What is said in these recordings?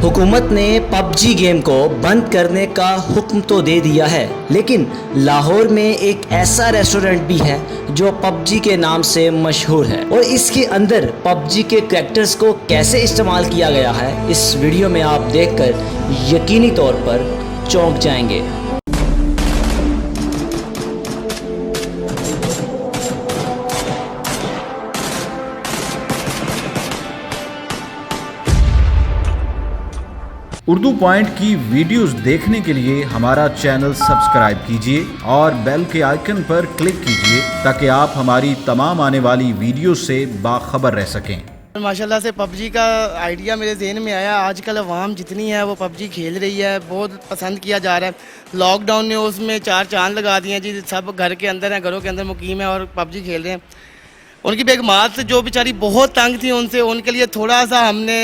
हुकूमत ने PUBG game को बंद करने का हुक्म तो दे दिया है, लेकिन लाहौर में एक ऐसा रेस्टोरेंट भी है जो पबजी के नाम से मशहूर है और इसके अंदर पबजी के कैरेक्टर्स को कैसे इस्तेमाल किया गया है, इस वीडियो में आप देखकर यकीनी तौर पर चौंक जाएंगे। उर्दू पॉइंट की वीडियोस देखने के लिए हमारा चैनल सब्सक्राइब कीजिए और बेल के आइकन पर क्लिक कीजिए ताकि आप हमारी तमाम आने वाली वीडियो से बाखबर रह सकें। माशाल्लाह से पबजी का आइडिया मेरे जहन में आया। आजकल अवाम जितनी है वो पबजी खेल रही है, बहुत पसंद किया जा रहा है। लॉकडाउन ने उसमें चार चांद लगा दिए हैं जी। सब घर के अंदर हैं, घरों के अंदर मुकीम है और पबजी खेल रहे हैं। उनकी बेगमात जो बेचारी बहुत तंग थी उनसे, उनके लिए थोड़ा सा हमने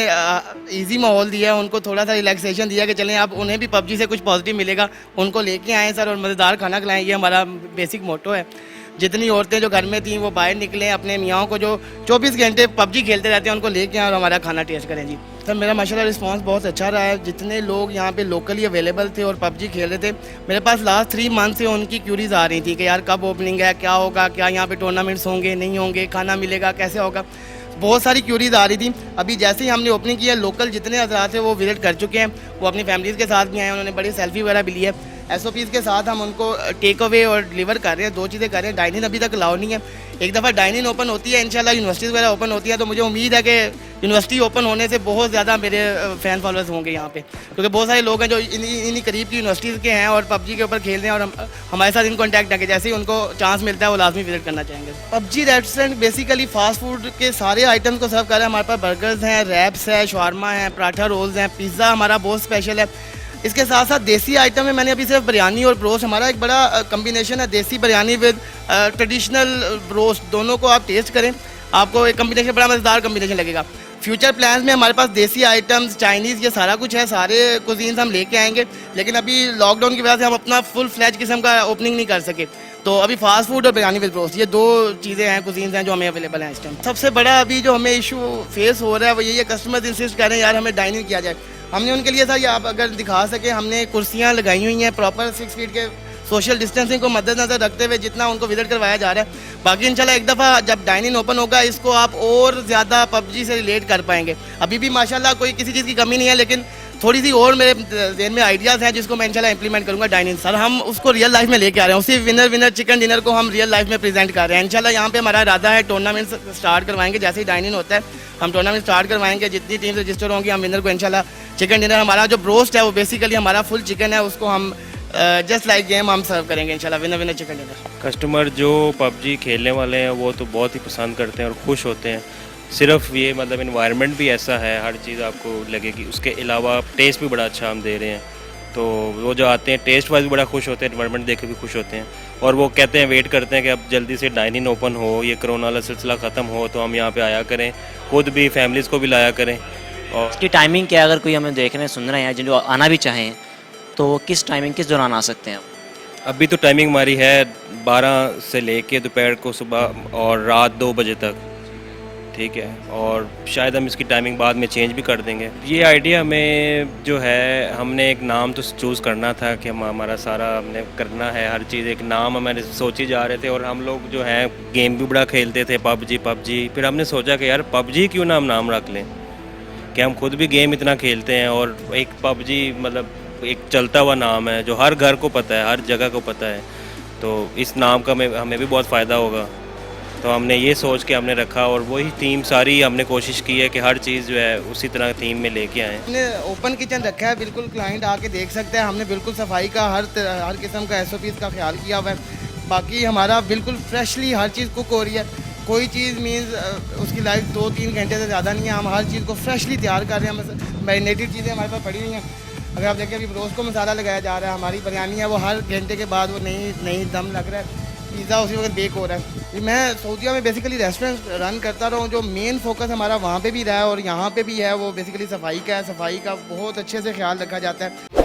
इजी माहौल दिया है, उनको थोड़ा सा रिलैक्सेशन दिया कि चलें आप उन्हें भी पबजी से कुछ पॉजिटिव मिलेगा, उनको लेके आएँ सर और मज़ेदार खाना खिलाएं। ये हमारा बेसिक मोटो है। जितनी औरतें जो घर में थी वो बाहर निकलें, अपने मियाँओं को जो 24 घंटे पबजी खेलते रहते हैं उनको लेके आएँ और हमारा खाना टेस्ट करें जी। सर मेरा माशाल्लाह रिस्पांस बहुत अच्छा रहा है। जितने लोग यहाँ पे लोकली अवेलेबल थे और पबजी खेल रहे थे, मेरे पास लास्ट 3 मंथ से उनकी क्यूरीज आ रही थी कि यार कब ओपनिंग है, क्या होगा, क्या यहाँ पे टूर्नामेंट्स होंगे, नहीं होंगे, खाना मिलेगा, कैसे होगा, बहुत सारी क्यूरीज आ रही थी। अभी जैसे ही हमने ओपनिंग किया, लोकल जितने हजरात थे वो विजिट कर चुके हैं, वो अपनी फैमिलीज़ के साथ भी आए, उन्होंने बड़ी सेल्फी वगैरह भी ली है। SOPs के साथ हम उनको टेक अवे और डिलीवर कर रहे हैं। 2 चीज़ें कर रहे हैं। डाइनिंग अभी तक अलाउ नहीं है। एक दफ़ा डाइनिंग ओपन होती है इंशाल्लाह, यूनिवर्सिटीज़ वगैरह ओपन होती है, तो मुझे उम्मीद है कि यूनिवर्सिटी ओपन होने से बहुत ज़्यादा मेरे फ़ैन फॉलोअर्स होंगे यहाँ पे, क्योंकि बहुत सारे लोग हैं जो इन्हीं करीब की यूनिवर्सिटीज़ के हैं और पबजी के ऊपर खेल रहे हैं और हमारे साथ इन कॉन्टैक्ट है कि जैसे ही उनको चांस मिलता है वो लाजमी विजिट करना चाहेंगे। PUBG restaurant basically fast food के सारे आइटम्स को सर्व कर रहे हैं। हमारे पास बर्गर्स हैं, रैप्स है, शवारमा है, पराठा रोल्स हैं, पिज़्ज़ा हमारा बहुत स्पेशल है। इसके साथ साथ देसी आइटम है। मैंने अभी सिर्फ बिरयानी और ब्रोस्ट, हमारा एक बड़ा कम्बिनेशन है, देसी बिरयानी विद ट्रेडिशनल ब्रोस्ट, दोनों को आप टेस्ट करें, आपको एक कम्बिनेशन बड़ा मज़ेदार कम्बिनेशन लगेगा। फ्यूचर प्लान्स में हमारे पास देसी आइटम्स, चाइनीज़, ये सारा कुछ है, सारे कुजीन्स हम लेके आएंगे, लेकिन अभी लॉकडाउन की वजह से हम अपना फुल फ्लैज किस्म का ओपनिंग नहीं कर सके, तो अभी फास्ट फूड और बिरयानी विद ब्रोस्ट, ये 2 चीज़ें हैं, कुजीन्स हैं जो हमें अवेलेबल हैं इस टाइम। सबसे बड़ा अभी जो हमें इशू फेस हो रहा है वो यही है, कस्टमर्स इंसिस्ट कर रहे हैं यार हमें डाइनिंग किया जाए। हमने उनके लिए सर ये आप अगर दिखा सके, हमने कुर्सियाँ लगाई हुई हैं प्रॉपर 6 फीट के सोशल डिस्टेंसिंग को मद्देनजर रखते हुए, जितना उनको विजिट करवाया जा रहा है। बाकी इंशाल्लाह एक दफ़ा जब डाइनिंग ओपन होगा, इसको आप और ज़्यादा पबजी से रिलेट कर पाएंगे। अभी भी माशाल्लाह कोई किसी चीज़ की कमी नहीं है, लेकिन थोड़ी सी और मेरे जहन में आइडियाज़ हैं जिसको मैं इंशाल्लाह इंप्लीमेंट करूँगा डाइनिंग। सर हम उसको रियल लाइफ में लेके आ रहे हैं, उसी विनर चिकन डिनर को हम रियल लाइफ में प्रेजेंट कर रहे हैं इंशाल्लाह। यहाँ पे हमारा इरादा है टूर्नामेंट स्टार्ट करवाएंगे, जैसे ही डाइनिंग होता है हम टूर्नामेंट स्टार्ट करवाएंगे। जितनी टीम रजिस्टर होंगी हम विनर को इंशाल्लाह चिकन डिनर, हमारा जो ब्रोस्ट है वो बेसिकली हमारा फुल चिकन है, उसको हम जस्ट लाइक गेम हम सर्व करेंगे इंशाल्लाह, विनर चिकन डिनर। कस्टमर जो पबजी खेलने वाले हैं वो तो बहुत ही पसंद करते हैं और खुश होते हैं। सिर्फ ये मतलब इन्वायरमेंट भी ऐसा है, हर चीज़ आपको लगेगी, उसके अलावा टेस्ट भी बड़ा अच्छा हम दे रहे हैं, तो वो जो आते हैं टेस्ट वाइज भी बड़ा खुश होते हैं, इन्वायरमेंट देख के भी खुश होते हैं और वो कहते हैं, वेट करते हैं कि अब जल्दी से डाइनिंग ओपन हो, ये कोरोना वाला सिलसिला ख़त्म हो तो हम यहाँ पे आया करें, खुद भी फैमिलीज़ को भी लाया करें। और इसकी टाइमिंग क्या, अगर कोई हमें देख रहे हैं, सुन रहे हैं, जिनको आना भी चाहें तो किस टाइमिंग, किस दौरान आ सकते हैं? अभी तो टाइमिंग हमारी है 12 से लेके दोपहर को सुबह और रात 2 बजे तक, ठीक है, और शायद हम इसकी टाइमिंग बाद में चेंज भी कर देंगे। ये आइडिया हमें जो है, हमने एक नाम तो चूज़ करना था कि हमारा सारा हमने करना है, हर चीज़ एक नाम हमारे सोचे जा रहे थे और हम लोग जो है गेम भी बड़ा खेलते थे, पबजी। फिर हमने सोचा कि यार पबजी क्यों ना हम नाम रख लें, कि हम खुद भी गेम इतना खेलते हैं और एक पबजी मतलब एक चलता हुआ नाम है जो हर घर को पता है, हर जगह को पता है, तो इस नाम का हमें भी बहुत फ़ायदा होगा, तो हमने ये सोच के हमने रखा और वही थीम सारी हमने कोशिश की है कि हर चीज़ जो है उसी तरह थीम में लेके आएँ। हमने ओपन किचन रखा है, बिल्कुल क्लाइंट आके देख सकते हैं। हमने बिल्कुल सफाई का हर किस्म का SOPs का ख्याल किया हुआ है। बाकी हमारा बिल्कुल फ्रेशली हर चीज़ कुक हो रही है, कोई चीज़ मीन्स उसकी लाइफ 2-3 घंटे से ज़्यादा नहीं है। हम हर चीज़ को फ्रेशली तैयार कर रहे हैं, मैरिनेटेड चीज़ें हमारे पास पड़ी हुई हैं। अगर आप देखें अभी रोज़ को मसाला लगाया जा रहा है, हमारी बिरयानी है वो हर घंटे के बाद वो नई दम लग रहा है, पिज़्ज़ा उसी वक्त बेक हो रहा है। मैं सऊदीया में बेसिकली रेस्टोरेंट रन करता रहा हूँ, जो मेन फोकस हमारा वहाँ पे भी रहा है और यहाँ पे भी है, वो बेसिकली सफाई का है। सफाई का बहुत अच्छे से ख्याल रखा जाता है।